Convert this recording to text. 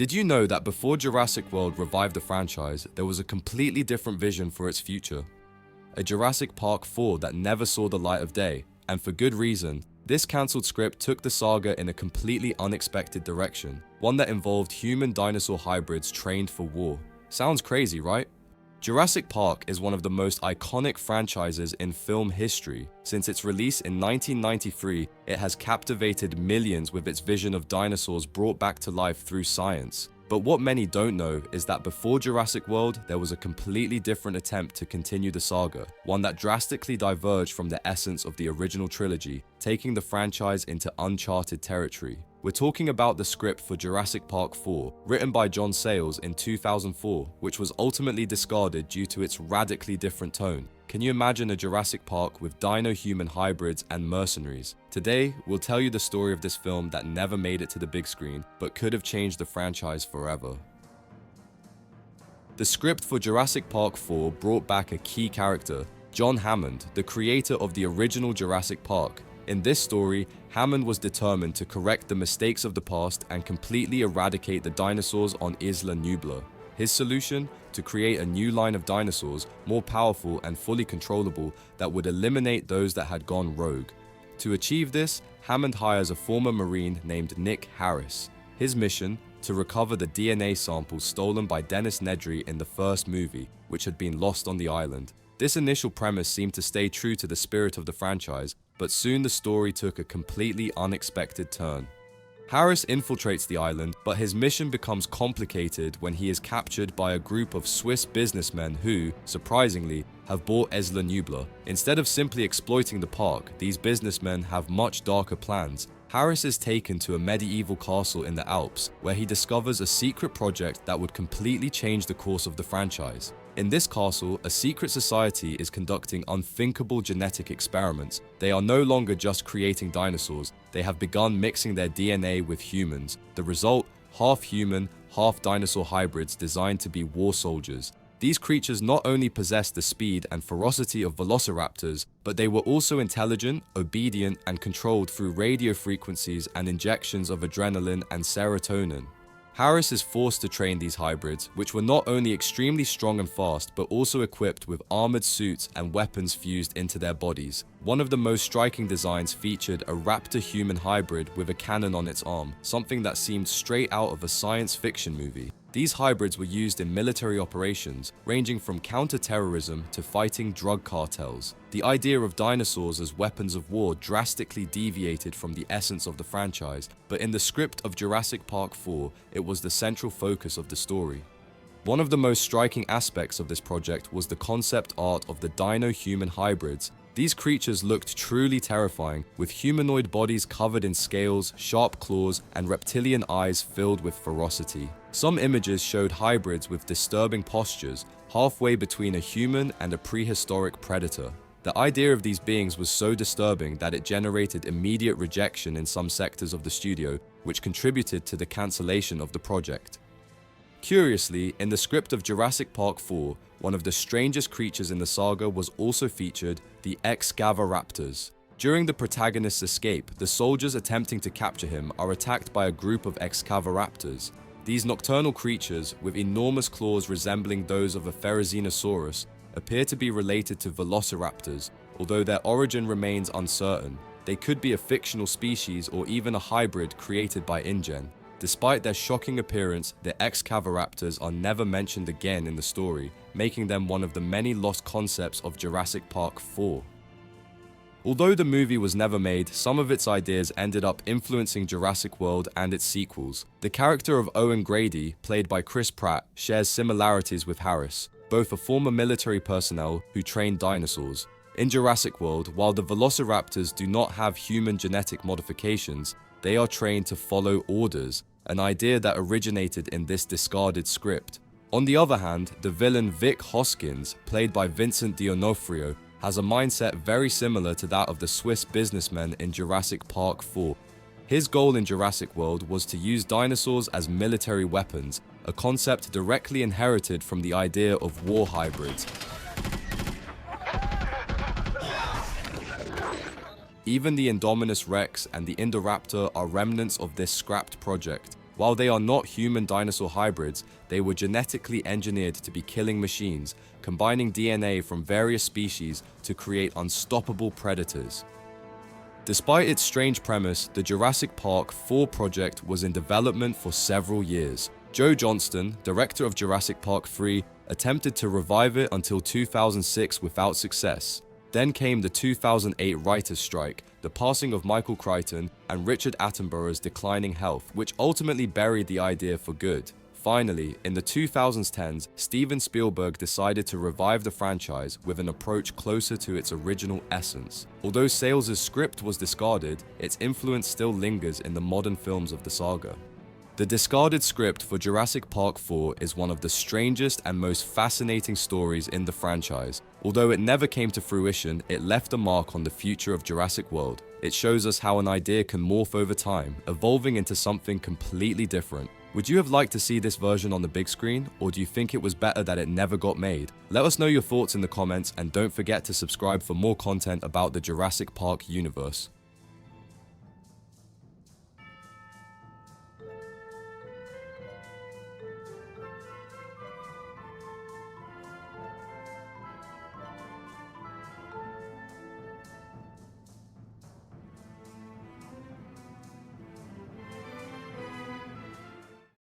Did you know that before Jurassic World revived the franchise, there was a completely different vision for its future? A Jurassic Park 4 that never saw the light of day, and for good reason. This cancelled script took the saga in a completely unexpected direction, one that involved human-dinosaur hybrids trained for war. Sounds crazy, right? Jurassic Park is one of the most iconic franchises in film history. Since its release in 1993, it has captivated millions with its vision of dinosaurs brought back to life through science. But what many don't know is that before Jurassic World, there was a completely different attempt to continue the saga, one that drastically diverged from the essence of the original trilogy, taking the franchise into uncharted territory. We're talking about the script for Jurassic Park 4, written by John Sayles in 2004, which was ultimately discarded due to its radically different tone. Can you imagine a Jurassic Park with dino-human hybrids and mercenaries? Today, we'll tell you the story of this film that never made it to the big screen, but could have changed the franchise forever. The script for Jurassic Park 4 brought back a key character, John Hammond, the creator of the original Jurassic Park. In this story, Hammond was determined to correct the mistakes of the past and completely eradicate the dinosaurs on Isla Nublar. His solution? To create a new line of dinosaurs, more powerful and fully controllable, that would eliminate those that had gone rogue. To achieve this, Hammond hires a former Marine named Nick Harris. His mission? To recover the DNA samples stolen by Dennis Nedry in the first movie, which had been lost on the island. This initial premise seemed to stay true to the spirit of the franchise, but soon the story took a completely unexpected turn. Harris infiltrates the island, but his mission becomes complicated when he is captured by a group of Swiss businessmen who, surprisingly, have bought Isla Nublar. Instead of simply exploiting the park, these businessmen have much darker plans. Harris is taken to a medieval castle in the Alps, where he discovers a secret project that would completely change the course of the franchise. In this castle, a secret society is conducting unthinkable genetic experiments. They are no longer just creating dinosaurs, they have begun mixing their DNA with humans. The result? Half human, half dinosaur hybrids designed to be war soldiers. These creatures not only possessed the speed and ferocity of velociraptors, but they were also intelligent, obedient, and controlled through radio frequencies and injections of adrenaline and serotonin. Harris is forced to train these hybrids, which were not only extremely strong and fast, but also equipped with armored suits and weapons fused into their bodies. One of the most striking designs featured a raptor-human hybrid with a cannon on its arm, something that seemed straight out of a science fiction movie. These hybrids were used in military operations, ranging from counter-terrorism to fighting drug cartels. The idea of dinosaurs as weapons of war drastically deviated from the essence of the franchise, but in the script of Jurassic Park 4, it was the central focus of the story. One of the most striking aspects of this project was the concept art of the dino-human hybrids. These creatures looked truly terrifying, with humanoid bodies covered in scales, sharp claws, and reptilian eyes filled with ferocity. Some images showed hybrids with disturbing postures, halfway between a human and a prehistoric predator. The idea of these beings was so disturbing that it generated immediate rejection in some sectors of the studio, which contributed to the cancellation of the project. Curiously, in the script of Jurassic Park 4, one of the strangest creatures in the saga was also featured, the Excavaraptors. During the protagonist's escape, the soldiers attempting to capture him are attacked by a group of Excavaraptors. These nocturnal creatures, with enormous claws resembling those of a Therizinosaurus, appear to be related to Velociraptors, although their origin remains uncertain. They could be a fictional species or even a hybrid created by InGen. Despite their shocking appearance, the Excavaraptors are never mentioned again in the story, making them one of the many lost concepts of Jurassic Park 4. Although the movie was never made, some of its ideas ended up influencing Jurassic World and its sequels. The character of Owen Grady, played by Chris Pratt, shares similarities with Harris, both a former military personnel who trained dinosaurs. In Jurassic World, while the Velociraptors do not have human genetic modifications, they are trained to follow orders, an idea that originated in this discarded script. On the other hand, the villain Vic Hoskins, played by Vincent D'Onofrio, has a mindset very similar to that of the Swiss businessmen in Jurassic Park 4. His goal in Jurassic World was to use dinosaurs as military weapons, a concept directly inherited from the idea of war hybrids. Even the Indominus Rex and the Indoraptor are remnants of this scrapped project. While they are not human-dinosaur hybrids, they were genetically engineered to be killing machines, combining DNA from various species to create unstoppable predators. Despite its strange premise, the Jurassic Park 4 project was in development for several years. Joe Johnston, director of Jurassic Park 3, attempted to revive it until 2006 without success. Then came the 2008 writer's strike, the passing of Michael Crichton, and Richard Attenborough's declining health, which ultimately buried the idea for good. Finally, in the 2010s, Steven Spielberg decided to revive the franchise with an approach closer to its original essence. Although Sayles' script was discarded, its influence still lingers in the modern films of the saga. The discarded script for Jurassic Park 4 is one of the strangest and most fascinating stories in the franchise. Although it never came to fruition, it left a mark on the future of Jurassic World. It shows us how an idea can morph over time, evolving into something completely different. Would you have liked to see this version on the big screen, or do you think it was better that it never got made? Let us know your thoughts in the comments, and don't forget to subscribe for more content about the Jurassic Park universe.